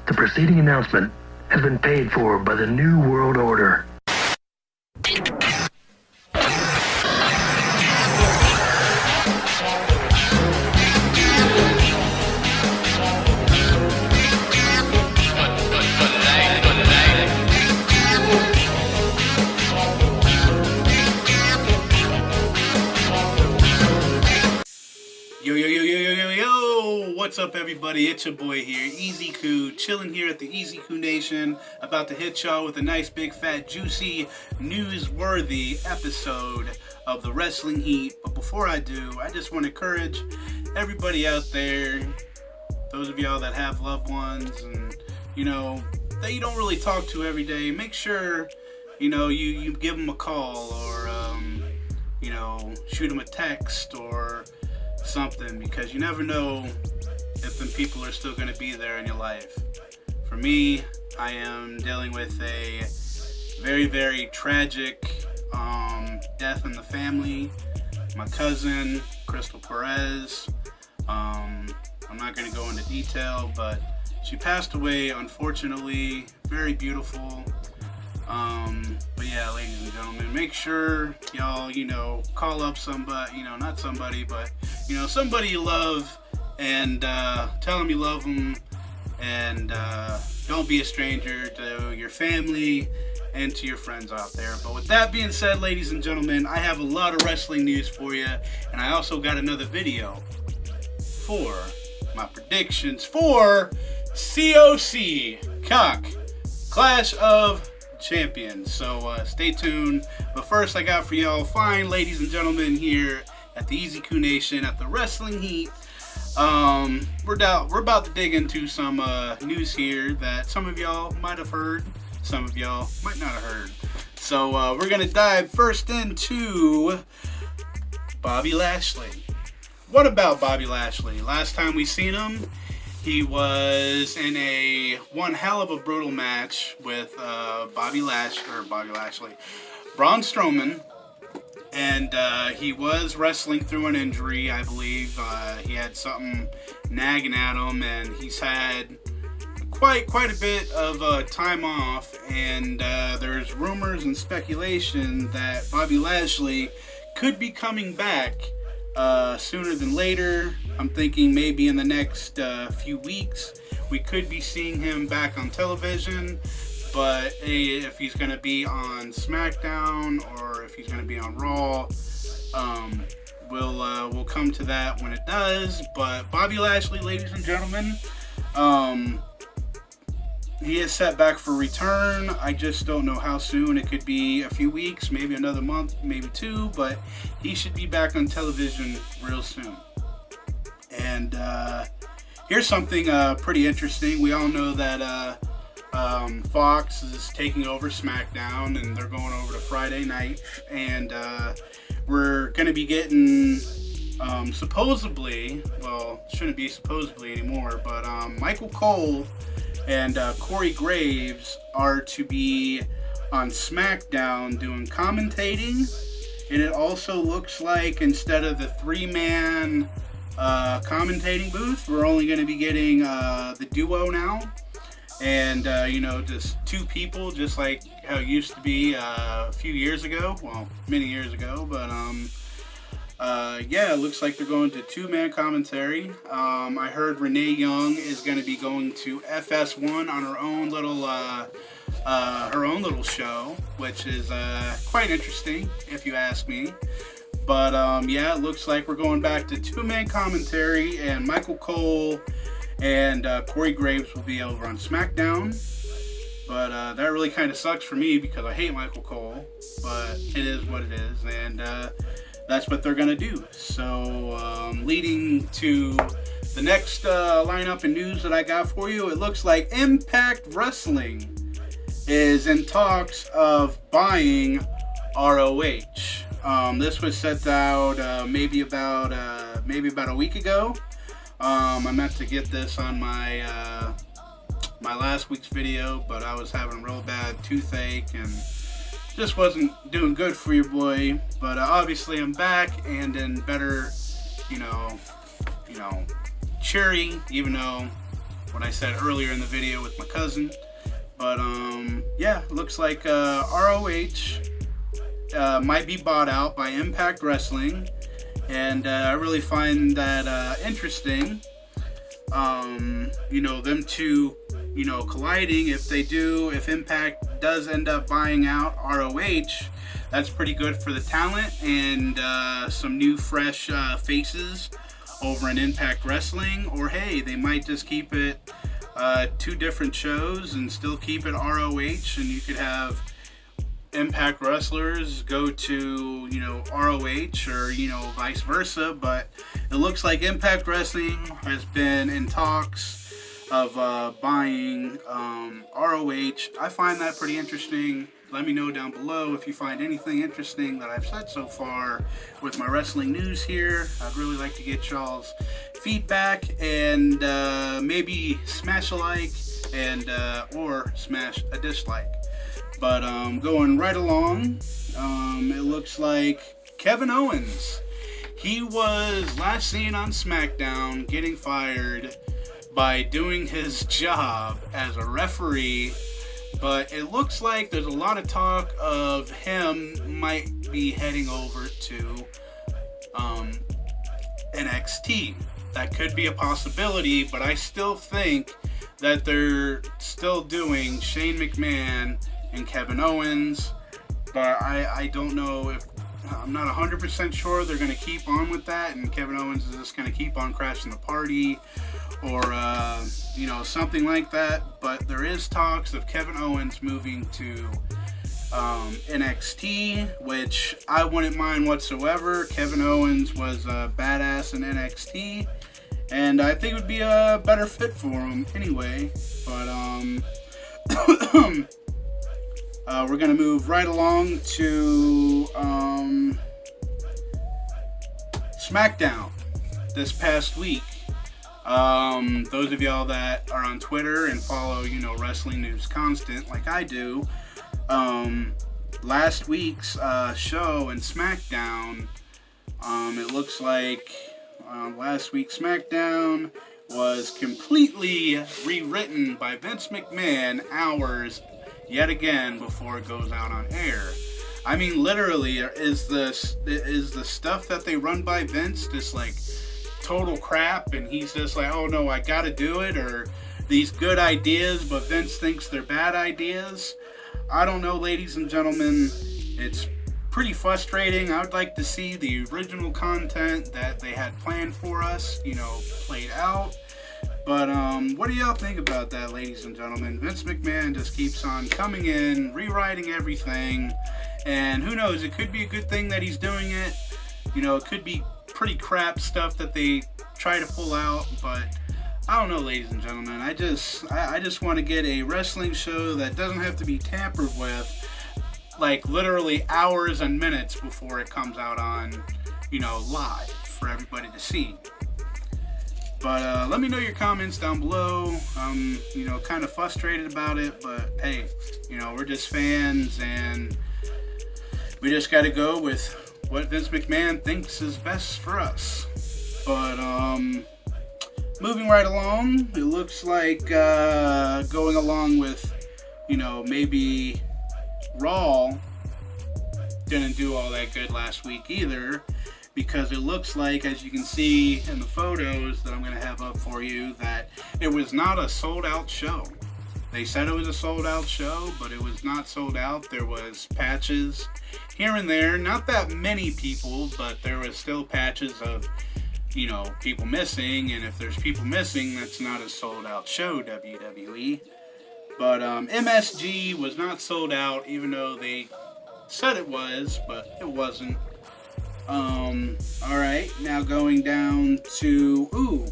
The preceding announcement has been paid for by the New World Order. What's up, everybody? It's your boy here, Easy Koo, chilling here at the Easy Koo Nation, about to hit y'all with a nice, big, fat, juicy, newsworthy episode of the Wrestling Heat. But before I do, I just want to encourage everybody out there, those of y'all that have loved ones and, that you don't really talk to every day, make sure, you give them a call or, shoot them a text or something, because you never know if them people are still going to be there in your life. For me, I am dealing with a very, very tragic death in the family. My cousin, Crystal Perez. I'm not going to go into detail, but she passed away, unfortunately. Very beautiful. But yeah, ladies and gentlemen, make sure y'all, call up somebody, not somebody, but, somebody you love, and tell them you love them, and don't be a stranger to your family and to your friends out there. But with that being said, ladies and gentlemen, I have a lot of wrestling news for you, and I also got another video for my predictions for COC, Clash of Champions. So stay tuned. But first, I got for y'all fine ladies and gentlemen here at the Easy Koo Nation at the Wrestling Heat. We're about to dig into some news here that some of y'all might have heard, some of y'all might not have heard. So we're gonna dive first into Bobby Lashley. What about Bobby Lashley? Last time we seen him, he was in one hell of a brutal match with Braun Strowman, and he was wrestling through an injury, I believe. He had something nagging at him, and he's had quite a bit of time off, and there's rumors and speculation that Bobby Lashley could be coming back sooner than later. I'm thinking maybe in the next few weeks we could be seeing him back on television. But if he's going to be on Smackdown or if he's going to be on Raw, we'll come to that when it does. But Bobby Lashley, ladies and gentlemen, he is set back for return. I just don't know how soon. It could be a few weeks, maybe another month, maybe two, but he should be back on television real soon. And here's something pretty interesting. We all know that Fox is taking over Smackdown, and they're going over to Friday night, and we're going to be getting supposedly, well, shouldn't be supposedly anymore, but Michael Cole and Corey Graves are to be on SmackDown doing commentating, and it also looks like instead of the 3-man commentating booth, we're only going to be getting the duo now, and just two people, just like how it used to be a few years ago, well, many years ago. But yeah, it looks like they're going to 2-man commentary. I heard Renee Young is going to be going to FS1 on her own little show, which is quite interesting if you ask me. But yeah, it looks like we're going back to 2-man commentary, and Michael Cole and Corey Graves will be over on SmackDown. But that really kind of sucks for me because I hate Michael Cole, but it is what it is, and that's what they're going to do. So leading to the next lineup and news that I got for you, it looks like Impact Wrestling is in talks of buying ROH. This was sent out maybe about a week ago. I meant to get this on my last week's video, but I was having a real bad toothache and just wasn't doing good for your boy. But obviously I'm back and in better, cheery, even though what I said earlier in the video with my cousin. But yeah, looks like ROH might be bought out by Impact Wrestling, and I really find that interesting. You know, them two, you know, colliding. If Impact does end up buying out ROH, that's pretty good for the talent and some new fresh faces over in Impact Wrestling. Or hey, they might just keep it two different shows and still keep it ROH, and you could have Impact wrestlers go to, you know, ROH, or, you know, vice versa. But it looks like Impact Wrestling has been in talks of buying ROH. I find that pretty interesting. Let me know down below if you find anything interesting that I've said so far with my wrestling news here. I'd really like to get y'all's feedback, and maybe smash a like and or smash a dislike. But going right along, it looks like Kevin Owens, he was last seen on Smackdown getting fired by doing his job as a referee. But it looks like there's a lot of talk of him might be heading over to NXT. That could be a possibility, but I still think that they're still doing Shane McMahon and Kevin Owens. But I don't know if, I'm not 100% sure they're going to keep on with that, and Kevin Owens is just going to keep on crashing the party, or you know, something like that. But there is talks of Kevin Owens moving to NXT, which I wouldn't mind whatsoever. Kevin Owens was a badass in NXT, and I think it would be a better fit for him anyway. But we're gonna move right along to Smackdown this past week. Those of y'all that are on Twitter and follow, you know, wrestling news constant like I do, last week's show in Smackdown, it looks like last week's Smackdown was completely rewritten by Vince McMahon hours yet again before it goes out on air. I mean, literally, is the stuff that they run by Vince just like total crap, and he's just like, oh no, I gotta do it, or these good ideas but Vince thinks they're bad ideas? I don't know, ladies and gentlemen. It's pretty frustrating. I would like to see the original content that they had planned for us, you know, played out. But what do y'all think about that, ladies and gentlemen? Vince McMahon just keeps on coming in, rewriting everything, and who knows, it could be a good thing that he's doing it. You know, it could be pretty crap stuff that they try to pull out, but I don't know, ladies and gentlemen. I just want to get a wrestling show that doesn't have to be tampered with, like literally hours and minutes before it comes out on, you know, live for everybody to see. But let me know your comments down below. I'm, you know, kind of frustrated about it, but hey, you know, we're just fans, and we just got to go with what Vince McMahon thinks is best for us. But moving right along, it looks like going along with, you know, maybe Raw didn't do all that good last week either, because it looks like, as you can see in the photos that I'm going to have up for you, that it was not a sold out show. They said it was a sold out show, but it was not sold out. There was patches here and there, not that many people, but there was still patches of, you know, people missing, and if there's people missing, that's not a sold out show, WWE. But MSG was not sold out, even though they said it was, but it wasn't. Alright, now going down to,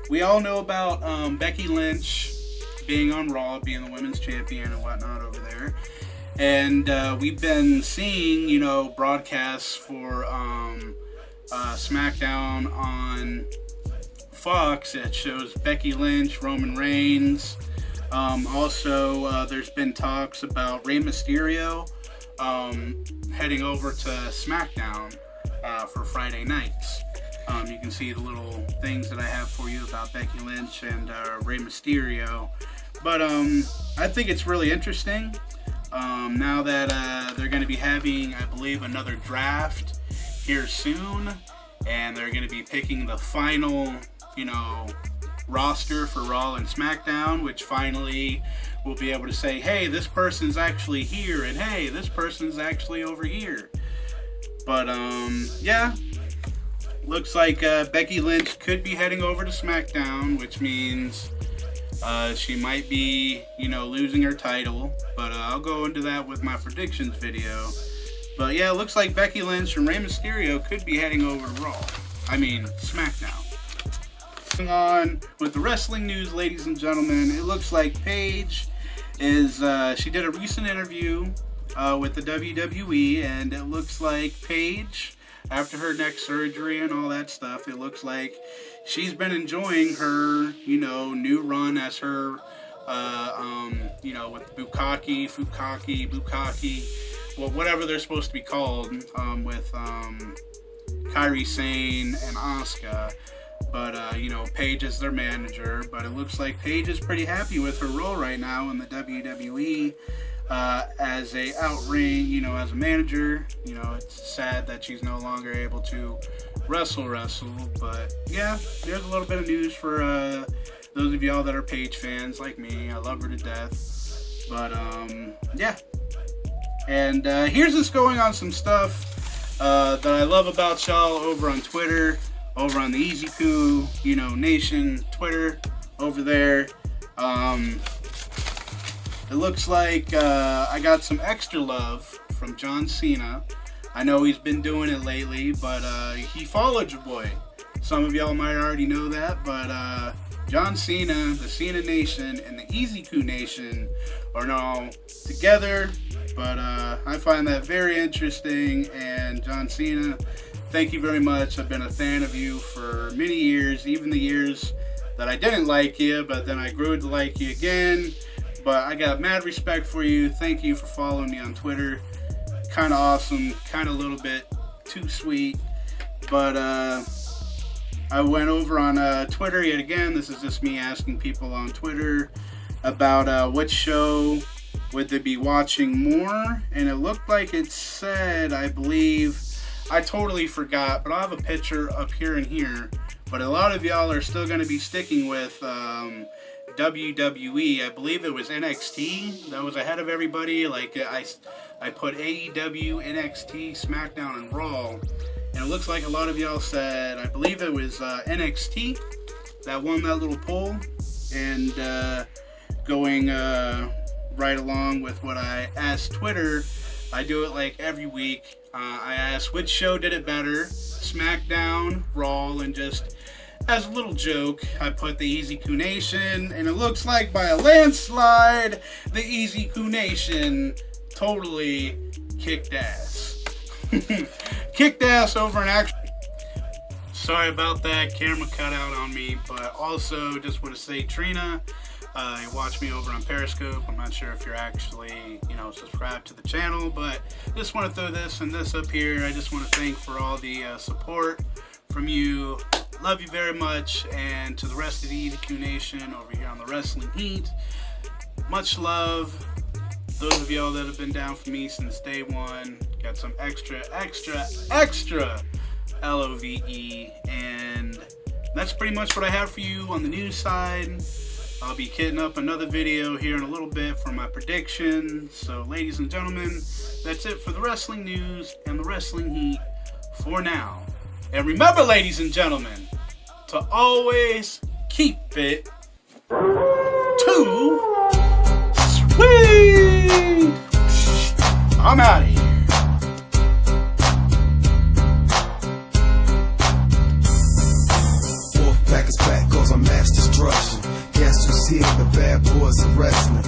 we all know about Becky Lynch being on Raw, being the women's champion and whatnot over there. And we've been seeing, you know, broadcasts for Smackdown on Fox that shows Becky Lynch, Roman Reigns. Also, there's been talks about Rey Mysterio heading over to Smackdown for Friday nights. You can see the little things that I have for you about Becky Lynch and Rey Mysterio. But I think it's really interesting now that they're going to be having, I believe, another draft here soon. And they're going to be picking the final, roster for Raw and Smackdown, which finally will be able to say, hey, this person's actually here, and hey, this person's actually over here. But, yeah. Looks like Becky Lynch could be heading over to Smackdown, which means she might be, losing her title. But I'll go into that with my predictions video. But yeah, it looks like Becky Lynch and Rey Mysterio could be heading over to Smackdown. Moving on with the wrestling news, ladies and gentlemen, it looks like Paige is, she did a recent interview with the WWE, and it looks like Paige, after her neck surgery and all that stuff, it looks like she's been enjoying her, new run as her, with Bukkake, well, whatever they're supposed to be called, with Kairi Sane and Asuka. But, Paige is their manager. But it looks like Paige is pretty happy with her role right now in the WWE. As a out-ring, as a manager. It's sad that she's no longer able to wrestle. But, yeah, there's a little bit of news for those of y'all that are Paige fans like me. I love her to death. But, yeah. And here's just going on some stuff that I love about y'all over on Twitter, over on the Easy Coup, Nation Twitter over there. It looks like I got some extra love from John Cena. I know he's been doing it lately, but he followed your boy. Some of y'all might already know that, but John Cena, the Cena Nation, and the Easy Coup Nation are now together. But I find that very interesting. And John Cena, thank you very much. I've been a fan of you for many years, even the years that I didn't like you, but then I grew to like you again. But I got mad respect for you. Thank you for following me on Twitter. Kind of awesome, kind of a little bit too sweet. But I went over on Twitter yet again. This is just me asking people on Twitter about what show would they be watching more. And it looked like it said, I believe, I totally forgot, but I'll have a picture up here and here. But a lot of y'all are still going to be sticking with WWE. I believe it was NXT that was ahead of everybody. Like I put AEW, NXT, SmackDown, and Raw. And it looks like a lot of y'all said, I believe it was NXT that won that little poll. And going right along with what I asked Twitter, I do it like every week. I asked which show did it better, SmackDown, Raw, and just as a little joke, I put the Easy Coup Nation, and it looks like by a landslide, the Easy Coup Nation totally kicked ass. Kicked ass over an actual... Sorry about that, camera cut out on me, but also just want to say, Trina, you watch me over on Periscope. I'm not sure if you're actually, subscribed to the channel, but just want to throw this and this up here. I just want to thank for all the support from you. Love you very much, and to the rest of the Easy Coup Nation over here on the Wrestling Heat, much love. Those of y'all that have been down for me since day one, got some extra LOVE, and that's pretty much what I have for you on the news side. I'll be hitting up another video here in a little bit for my predictions. So, ladies and gentlemen, that's it for the wrestling news and the Wrestling Heat for now. And remember, ladies and gentlemen, to always keep it too sweet. I'm out of here. Fourth pack is back, cause I'm mass destruction. Guess who's here? The bad boys of wrestling.